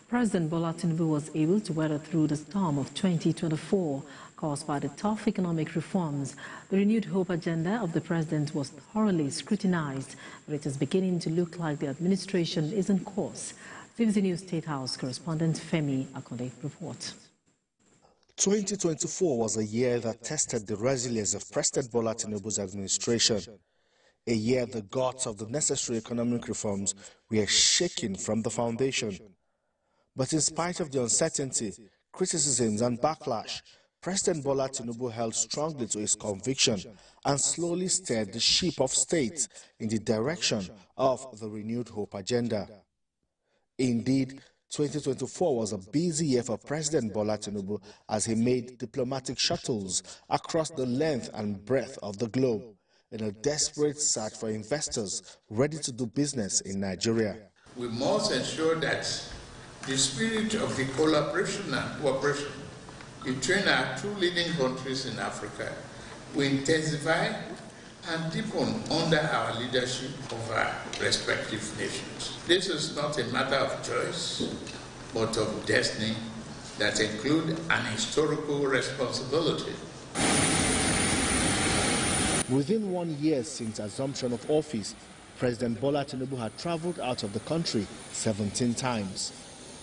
President Bola Tinubu was able to weather through the storm of 2024 caused by the tough economic reforms. The renewed hope agenda of the president was thoroughly scrutinized, but it is beginning to look like the administration is on course. TVC News State House correspondent Femi Akode reports. 2024 was a year that tested the resilience of President Bola Tinubu's administration. A year the guts of the necessary economic reforms were shaken from the foundation. But in spite of the uncertainty, criticisms and backlash, President Bola Tinubu held strongly to his conviction and slowly steered the ship of state in the direction of the renewed hope agenda. Indeed, 2024 was a busy year for President Bola Tinubu as he made diplomatic shuttles across the length and breadth of the globe in a desperate search for investors ready to do business in Nigeria. We must ensure that the spirit of the collaboration and cooperation between our two leading countries in Africa will intensify and deepen under our leadership of our respective nations. This is not a matter of choice, but of destiny that includes an historical responsibility. Within 1 year since assumption of office, President Bola Tinubu had traveled out of the country 17 times.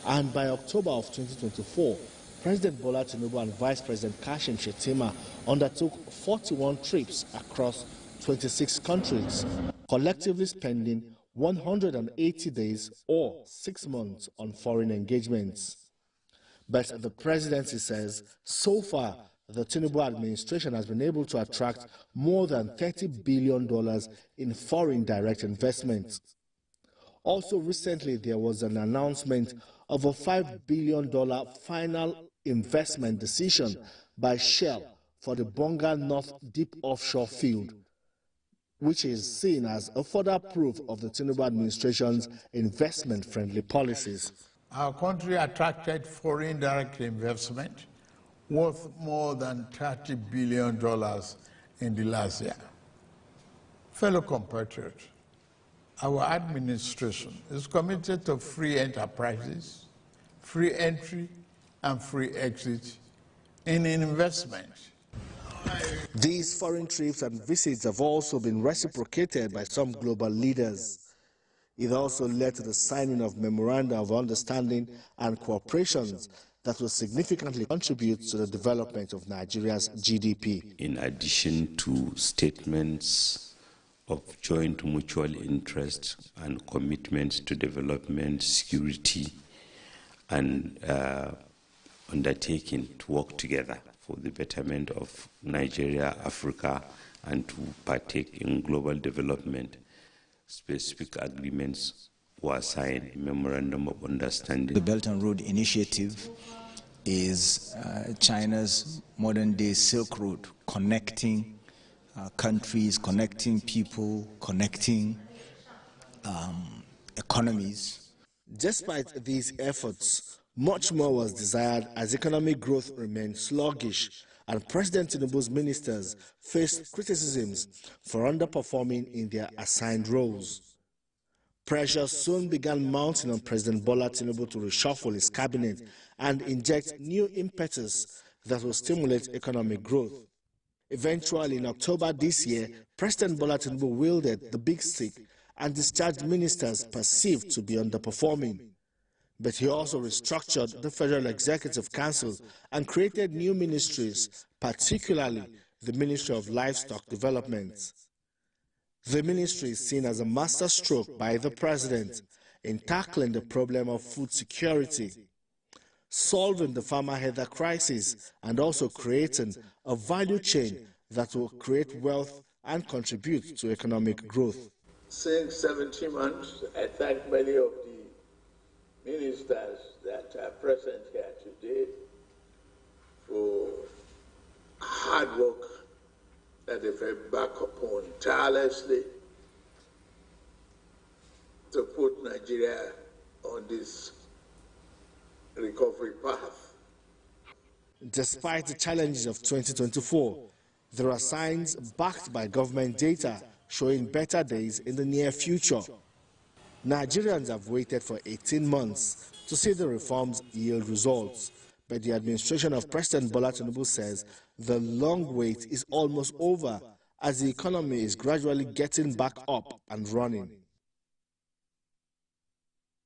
And by October of 2024, President Bola Tinubu and Vice President Kashim Shettima undertook 41 trips across 26 countries, collectively spending 180 days or 6 months on foreign engagements. But the presidency says so far the Tinubu administration has been able to attract more than $30 billion in foreign direct investments. Also recently, there was an announcement of a $5 billion final investment decision by Shell for the Bonga North Deep Offshore Field, which is seen as a further proof of the Tinubu administration's investment-friendly policies. Our country attracted foreign direct investment worth more than $30 billion in the last year. Fellow compatriots, our administration is committed to free enterprises, free entry and free exit in investment. These foreign trips and visits have also been reciprocated by some global leaders. It also led to the signing of memoranda of understanding and cooperations that will significantly contribute to the development of Nigeria's GDP. In addition to statements of joint mutual interest and commitment to development, security, and undertaking to work together for the betterment of Nigeria, Africa, and to partake in global development, specific agreements were signed, a memorandum of understanding. The Belt and Road Initiative is China's modern-day Silk Road, connecting countries, connecting people, connecting economies. Despite these efforts, much more was desired as economic growth remained sluggish, and President Tinubu's ministers faced criticisms for underperforming in their assigned roles. Pressure soon began mounting on President Bola Tinubu to reshuffle his cabinet and inject new impetus that will stimulate economic growth. Eventually, in October this year, President Bola Tinubu wielded the big stick and discharged ministers perceived to be underperforming. But he also restructured the Federal Executive Council and created new ministries, particularly the Ministry of Livestock Development. The ministry is seen as a masterstroke by the president in tackling the problem of food security, solving the farmer heather crisis, and also creating a value chain that will create wealth and contribute to economic growth. Since 17 months, I thank many of the ministers that are present here today for hard work that they've embarked upon tirelessly to put Nigeria on this recovery path. Despite the challenges of 2024, there are signs backed by government data showing better days in the near future. Nigerians have waited for 18 months to see the reforms yield results, but the administration of President Bola Tinubu says the long wait is almost over as the economy is gradually getting back up and running.